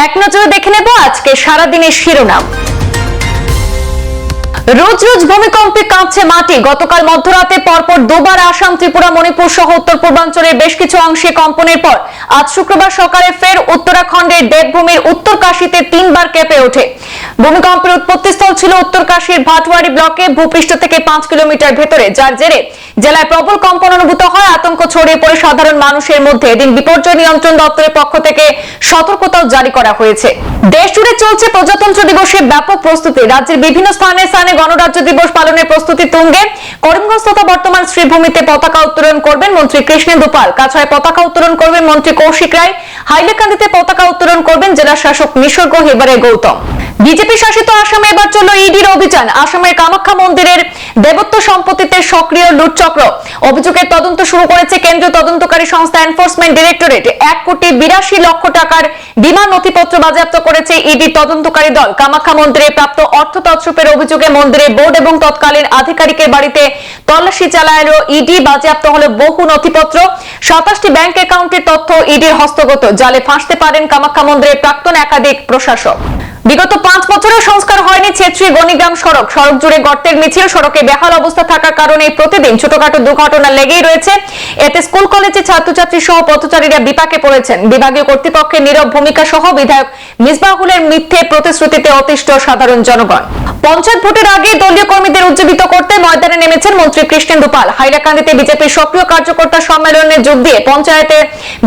এক নজরে দেখে নেব আজকে সারাদিনের শিরোনাম। রোজ রোজ ভূমিকম্পে কাঁপছে মাটি। গতকাল মধ্যরাতে পরপর দুবার আসাম, ত্রিপুরা, মণিপুর সহ উত্তর পূর্বাঞ্চলের বেশ কিছু অংশে কম্পনের পর আজ শুক্রবার সকালে ফের উত্তরাখণ্ডের দেবভূমির উত্তরকাশীতে তিনবার কেঁপে ওঠে। ভূমিকম্পের উৎপত্তিস্থল ছিল উত্তরকাশীর ভাটওয়ারি ব্লকে ভূপৃষ্ঠ থেকে 5 কিলোমিটার ভেতরে, যার জেরে জেলায় প্রবল কম্পন অনুভূত হয়। আতঙ্ক ছড়িয়ে পড়ে সাধারণ মানুষের মধ্যে। এদিন বিপর্যয় নিয়ন্ত্রণ দপ্তরের পক্ষ থেকে সতর্কতাও জারি করা হয়েছে। দেশ জুড়ে চলছে প্রজাতন্ত্র দিবসের ব্যাপক প্রস্তুতি। রাজ্যের বিভিন্ন স্থানে স্থানে গণরাজ্য দিবস পালনের প্রস্তুতি তুঙ্গে। করিমগঞ্জ তথা বর্তমান শ্রীভূমিতে পতাকা উত্তোলন করবেন মন্ত্রী কৃষ্ণেন্দু পাল। কাছাড়ে পতাকা উত্তোলন করবেন মন্ত্রী কৌশিক রায়। হাইলাকান্দিতে পতাকা উত্তোলন করবেন জেলা শাসক নিসর্গ হেবারে গৌতম। বিজেপি শাসিত আসামে এবার চলল ইডির অভিযান। আসামের কামাখ্যা মন্দিরের দেবত্ব সম্পত্তিতে সক্রিয় লুটচক্র অভিযোগের তদন্ত শুরু করেছে কেন্দ্রীয় তদন্তকারী সংস্থা এনফোর্সমেন্ট ডিরেক্টরেট। 1,82,00,000 টাকার বিমা নথিপত্র বাজেয়াপ্ত করেছে ইডির তদন্তকারী দল। কামাখ্যা মন্দিরে প্রাপ্ত অর্থ তছরূপের অভিযোগে মন্দিরের বোর্ড এবং তৎকালীন আধিকারিকের বাড়িতে তল্লাশি চালালো ইডি। বাজেয়াপ্ত হলো বহু নথিপত্র। 27টি ব্যাংক অ্যাকাউন্টের তথ্য ইডির হস্তগত। জালে ফাঁসতে পারেন কামাখ্যা মন্দিরের প্রাক্তন একাধিক প্রশাসক। বিগত 5 বছরের সংস্কার হয়নি ছেত্রী গণিগ্রাম সড়ক। সড়ক জুড়ে গর্তের মিছিল, সড়কে বেহাল অবস্থা থাকার কারণে প্রতিদিন ছোটখাটো দুর্ঘটনা লেগেই রয়েছে। এতে স্কুল কলেজে ছাত্রছাত্রী সহ পথচারীরা বিপাকে পড়েছেন। বিভাগীয় কর্তৃপক্ষের নীরব ভূমিকা সহ বিধায়ক মিসবাহুলের মিথ্যে প্রতিশ্রুতিতে অতিষ্ঠ সাধারণ জনগণ। পঞ্চায়েত ভোটের আগে দলীয় কর্মীদের উজ্জীবিত করতে ময়দানে নেমেছেন মন্ত্রী কৃষ্ণেন্দু পাল। হাইলাকান্দিতে বিজেপির সক্রিয় কার্যকর্তা সম্মেলনে যোগ দিয়ে পঞ্চায়েতে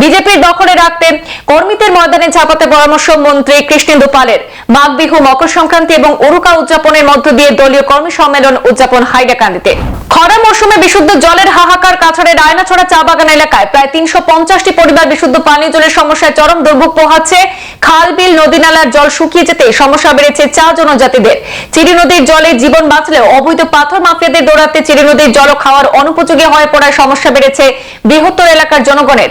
বিজেপির দখলে রাখতে কর্মীদের ময়দানে ঝাঁপাতে পরামর্শ মন্ত্রী কৃষ্ণেন্দু পালের। মাঘ বিহু, মকর সংক্রান্তি এবং উরুকা উদযাপনের মধ্য দিয়ে দলীয় কর্মী সম্মেলন উদযাপন হাইলাকান্দিতে। খরা মৌসুমে বিশুদ্ধ জলের হাহাকার। কাছাড়ের রায়নাছড়া চা বাগান এলাকায় প্রায় 350টি পরিবার বিশুদ্ধ পানীয় জলের সমস্যায় চরম দুর্ভোগ পোহাচ্ছে। খাল, বিল, নদী নালার জল শুকিয়ে যেতে সমস্যা বেড়েছে চা জনজাতিদের। চিরি নদীর জলে জীবন বাঁচলেও অবৈধ পাথর মাফিয়াদের দৌড়াতে চিরি নদীর জল খাওয়ার অনুপযোগী হয়ে পড়ায় সমস্যা বেড়েছে বৃহত্তর এলাকার জনগণের।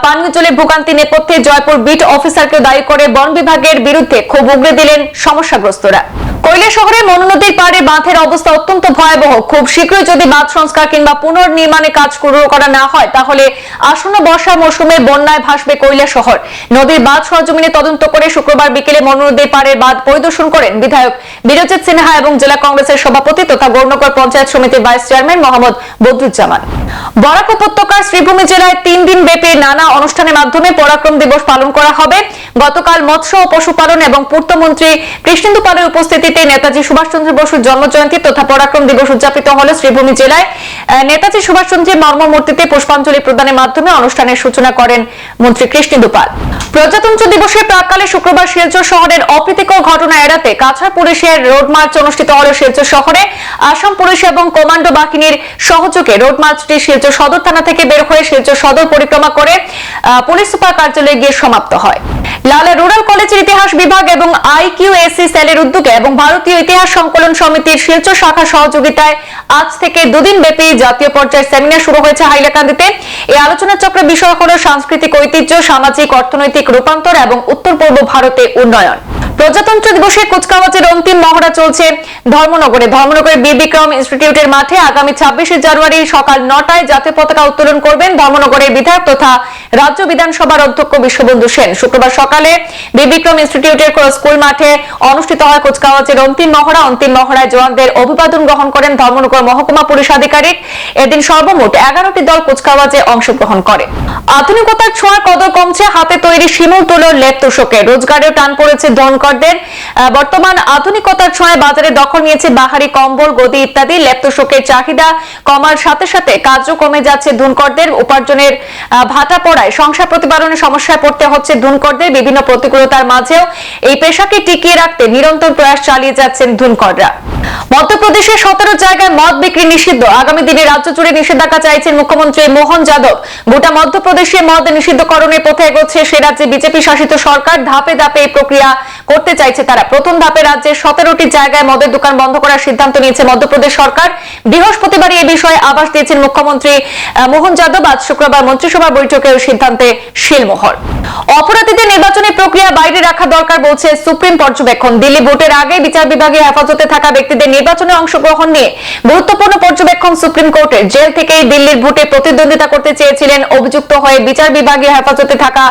পানীয় জলের ভোগান্তি নেপথ্যে জয়পুর বিট অফিসারকে দায়ী করে বন বিভাগের বিরুদ্ধে ক্ষোভ উগরে দিলেন সমস্যাগ্রস্তরা। কৈলা শহরে মনু নদীর পাড়ে বাঁধের অবস্থা অত্যন্ত ভয়াবহ। খুব শীঘ্রই যদি বাঁধ সংস্কার কিংবা পুনর্নির্মাণে কাজ শুরু করা না হয়, তাহলে আসন্ন বর্ষা মৌসুমে বন্যায় ভাসবে কৈলা শহর। নদীর বাঁধ সরজমিনে তদন্ত করে শুক্রবার বিকেলে মনু নদীর পাড়ের বাঁধ পরিদর্শন করেন বিধায়ক বিরজিৎ সিনহা এবং জেলা কংগ্রেসের সভাপতি তথা গৌরনগর পঞ্চায়েত সমিতির ভাইস চেয়ারম্যান মোহাম্মদ বদরুজ্জামান। বরাক উপত্যকার শ্রীভূমি জেলায় 3 দিন ব্যাপী নানা অনুষ্ঠানের মাধ্যমে পরাক্রম দিবস পালন করা হবে। গতকাল মৎস্য ও পশুপালন এবং পূর্তমন্ত্রী কৃষ্ণেন্দু পালের উপস্থিতিতে নেতাজি সুভাষচন্দ্র বসুর জন্মজয়ন্তী তথা পরাক্রম দিবস উদযাপিত হল শ্রীভূমি জেলায়। নেতাজি সুভাষচন্দ্রের মর্মমূর্তিতে পুষ্পাঞ্জলি প্রদানের মাধ্যমে অনুষ্ঠানের সূচনা করেন মন্ত্রী কৃষ্ণেন্দু পাল। প্রজাতন্ত্র দিবসের প্রাক্কালে শুক্রবার শিলচর শহরের অপ্রীতিকর ঘটনা এড়াতে কাছাড় পুলিশের রোড মার্চ অনুষ্ঠিত হল শিলচর শহরে। আসাম পুলিশ এবং কমান্ডো বাহিনীর সহযোগে রোড মার্চটি শিলচর সদর থানা থেকে বের হয়ে শিলচর সদর পরিক্রমা করে পুলিশ সুপার কার্যালয়ে গিয়ে সমাপ্ত হয়। লালা রুরাল কলেজের ইতিহাস বিভাগ এবং IQAC সেলের উদ্যোগে এবং ভারতীয় ইতিহাস সংকলন সমিতির শিলচর শাখার সহযোগিতায় আজ থেকে 2 দিন ব্যাপী জাতীয় পর্যায়ের সেমিনার শুরু হয়েছে হাইলাকান্দিতে। এই আলোচনা চক্রের বিষয় হল সাংস্কৃতিক ঐতিহ্য, সামাজিক অর্থনৈতিক রূপান্তর এবং উত্তর পূর্ব ভারতে উন্নয়ন। প্রজাতন্ত্র দিবসে কুচকাওয়াজের অন্তিম মহড়া চলছে ধর্মনগরে। ধর্মনগরের বীর বিক্রম ইনস্টিটিউটের মাঠে আগামী 26শে জানুয়ারি সকাল 9টায় জাতীয় পতাকা উত্তোলন করবেন ধর্মনগরের বিধায়ক তথা রাজ্য বিধানসভার অধ্যক্ষ বিশ্ববন্ধু সেন। শুক্রবার সকালে বীর বিক্রম ইনস্টিটিউটের স্কুল মাঠে অনুষ্ঠিত হয় কুচকাওয়াজের অন্তিম মহড়া। অন্তিম মহড়ায় জওয়ানদের অভিবাদন গ্রহণ করেন ধর্মনগর মহকুমা পুলিশ আধিকারিক। এদিন সর্বমোট 11টি দল কুচকাওয়াজে অংশগ্রহণ করে। আধুনিকতার ছোঁয়ার কদর কমছে হাতে তৈরি শিমুল তুলোর লেপ তোষকে। রোজগারেও টান পড়েছে ধনকরদের। বর্তমান আধুনিকতার ছোঁয়ায় বাজারে দখল নিয়েছে বাহারি কম্বল, গদি ইত্যাদি। লেপ তোষকের চাহিদা কমার সাথে সাথে কাজও কমে যাচ্ছে ধনকরদের। উপার্জনের ভাটা পড়ায় সংসার প্রতিপালনের সমস্যায় পড়তে হচ্ছে ধনকরদের। বিভিন্ন প্রতিকূলতার মাঝেও এই পেশাকে টিকিয়ে রাখতে নিরন্তর প্রয়াস চালিয়ে যাচ্ছেন ধনকররা। মধ্যপ্রদেশের 17 জায়গায় মদ বিক্রি নিষিদ্ধ। আগামী দিনে রাজ্য জুড়ে নিষেধাজ্ঞা চাইছেন মুখ্যমন্ত্রী মোহন যাদব। গোটা মধ্যপ্রদেশে মদ নিষিদ্ধকরণের পথে এগোচ্ছে সে রাজ্যে বিজেপি শাসিত সরকার। ধাপে ধাপে এই প্রক্রিয়া করতে চাইছে তারা। প্রথম ধাপে রাজ্যের 17টি জায়গায় মদের দোকান বন্ধ করার সিদ্ধান্ত নিয়েছে মধ্যপ্রদেশ সরকার। বৃহস্পতিবার এই বিষয়ে আভাস দিয়েছেন মুখ্যমন্ত্রী মোহন যাদব। আজ শুক্রবার মন্ত্রিসভা বৈঠকে সিদ্ধান্তে শিলমোহর। অপরাধীদের নির্বাচনী প্রক্রিয়া বাইরে রাখা দরকার বলছে সুপ্রিম পর্যবেক্ষণ। দিল্লি ভোটের আগে বিচার বিভাগে হেফাজতে থাকা ব্যক্তিদের নির্বাচনে অংশগ্রহণ নিয়ে গুরুত্বপূর্ণ পর্যবেক্ষণ সুপ্রিম কোর্টের। জেল থেকেই দিল্লির ভোটে প্রতিদ্বন্দ্বিতা করতে চেয়েছিলেন অভিযুক্ত হয়ে বিচার বিভাগে হেফাজতে থাকা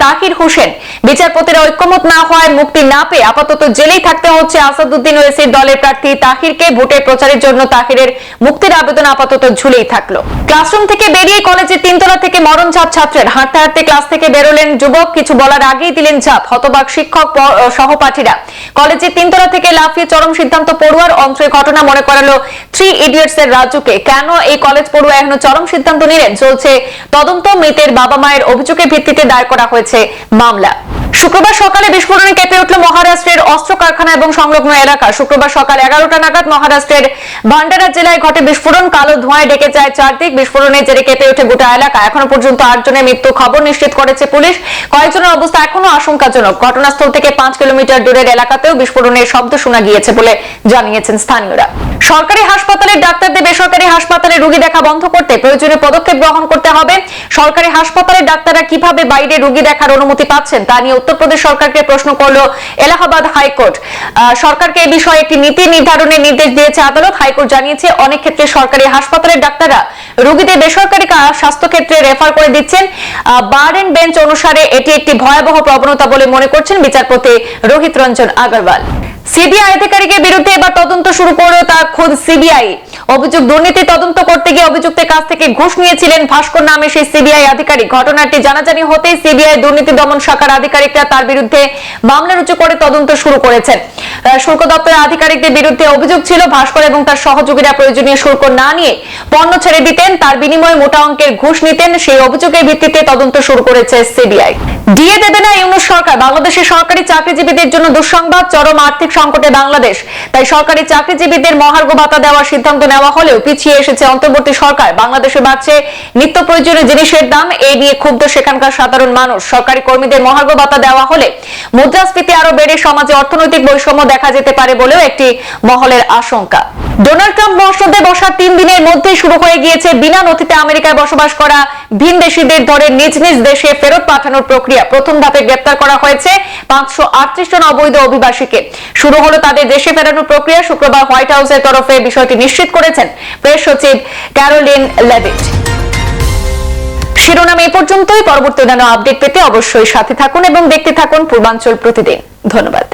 তাহির হোসেন। বিচারপতিরা ঐক্যমত না হওয়ায় মুক্তি না পেয়ে আপাতত জেলেই থাকতে হচ্ছে আসাদুদ্দিন ওয়েসির দলের প্রার্থী তাহিরকে। ভোটের প্রচারের জন্য তাহিরের মুক্তির আবেদন আপাতত ঝুলেই থাকলো। ক্লাসরুম থেকে বেরিয়ে কলেজের 3তলা থেকে মরণঝাঁপ ছাত্রের। হাঁটতে হাঁটতে ক্লাস থেকে বেরোলেন যুবক, কিছু বলার আগেই দিলেন ঝাঁপ। হতবাক শিক্ষক সহপাঠীরা। কলেজের 3তলা থেকে লাফিয়ে চরম সিদ্ধান্ত পড়ুয়ার। অন্ত্রের ঘটনা মনে করালো 3 ইডিয়টস এর রাজুকে। কেন এই কলেজ পড়ুয়া এখনো চরম সিদ্ধান্ত নিলেন? চলছে তদন্ত। মৃতের বাবা মায়ের অভিযোগের ভিত্তিতে দায়ের করা হয়েছে মামলা। শুক্রবার সকালে বিস্ফোরণে কেঁপে উঠল মহারাষ্ট্রের অস্ত্র কারখানা এবং সংলগ্ন এলাকা। শুক্রবার সকাল 11টা নাগাদ মহারাষ্ট্রের ভান্ডারা জেলায় ঘটে বিস্ফোরণ। কালো ধোঁয়ায় ঢেকে যায় চারদিক। বিস্ফোরণের জেরে কেঁপে ওঠে গোটা এলাকা। এখনো পর্যন্ত 8 জনের মৃত্যুর খবর নিশ্চিত করেছে পুলিশ। কয়েকজনের অবস্থা এখনো আশঙ্কাজনক। ঘটনাস্থল থেকে 5 কিলোমিটার দূরের এলাকাতেও বিস্ফোরণের শব্দ শোনা গিয়েছে বলে জানিয়েছেন স্থানীয়রা। সরকারি হাসপাতালের ডাক্তারদের বেসরকারি হাসপাতালে রোগী দেখা বন্ধ করতে প্রয়োজনীয় পদক্ষেপ গ্রহণ করতে হবে। সরকারি হাসপাতালের ডাক্তাররা কিভাবে বাইরে রোগী দেখার অনুমতি পাচ্ছেন তা নিয়ে উত্তরপ্রদেশ সরকারকে প্রশ্ন করলো এলাহাবাদ হাইকোর্ট। সরকারকে এই বিষয়ে একটি নীতি নির্ধারণের নির্দেশ দিয়েছে আদালত। হাইকোর্ট জানিয়েছে অনেক ক্ষেত্রে সরকারি হাসপাতালের ডাক্তাররা রোগীদের বেসরকারি স্বাস্থ্য ক্ষেত্রে রেফার করে দিচ্ছেন। বার এন্ড বেঞ্চ অনুসারে এটি একটি ভয়াবহ প্রবণতা বলে মনে করছেন বিচারপতি রোহিত রঞ্জন আগরওয়াল। সিবিআই আধিকারিকের বিরুদ্ধে এবার তদন্ত শুরু করলো তা খোদ সিবিআই। অভিযোগ দুর্নীতি তদন্ত করতে গিয়ে অভিযুক্তের কাছ থেকে ঘুষ নিয়েছিলেন ভাস্কর নামে সেই সিবিআই আধিকারিক। ঘটনাটি জানাজানি হতেই সিবিআই দুর্নীতি দমন শাখার আধিকারিকরা তার বিরুদ্ধে মামলা রুজু করে তদন্ত শুরু করেছেন। শুল্ক দপ্তরের আধিকারিকদের বিরুদ্ধে অভিযোগ ছিল ভাস্কর এবং তার সহযোগীরা প্রয়োজনীয় শুল্ক না নিয়ে পণ্য ছেড়ে দিতেন, তার বিনিময়ে মোটা অঙ্কের ঘুষ নিতেন। সেই অভিযোগের ভিত্তিতে তদন্ত শুরু করেছে সিবিআই। ডিএ দেবে না ইউনূস সরকার। বাংলাদেশের সরকারি চাকরিজীবীদের জন্য দুঃসংবাদ। চরম আর্থিক সংকটে বাংলাদেশ। তাই সরকারি চাকরিজীবীদের মহার্ঘ ভাতা দেওয়ার সিদ্ধান্ত নেওয়া হলেও পিছিয়ে এসেছে অন্তর্বর্তী সরকার। বাংলাদেশে বাড়ছে নিত্য প্রয়োজনীয় জিনিসের দাম। এই নিয়ে ক্ষুব্ধ সেখানকার সাধারণ মানুষ। সরকারি কর্মীদের মহার্ঘ ভাতা দেওয়া হলে মুদ্রাস্ফীতি আরো বেড়ে সমাজে অর্থনৈতিক বৈষম্য দেখা যেতে পারে বলেও একটি মহলের আশঙ্কা। ডোনাল্ড ট্রাম্প সংসদে বসার 3 দিনের মধ্যে শুরু হয়ে গিয়েছে বিনা নথিতে আমেরিকায় বসবাস করা ভিনদেশীদের ধরে নিজ নিজ দেশে ফেরত পাঠানোর প্রক্রিয়া। প্রথম ধাপে গ্রেপ্তার করা হয়েছে 538 জন অবৈধ অভিবাসীকে। শুরু হলো তাদের দেশে ফেরানোর প্রক্রিয়া। শুক্রবার হোয়াইট হাউসের তরফে বিষয়টি নিশ্চিত করেছেন প্রেস সচিব ক্যারোলিন লেভিট। শিরোনাম এই পর্যন্তই। পরবর্তী অন্যান্য আপডেট পেতে অবশ্যই সাথে থাকুন এবং দেখতে থাকুন পূর্বাঞ্চল প্রতিদিন। ধন্যবাদ।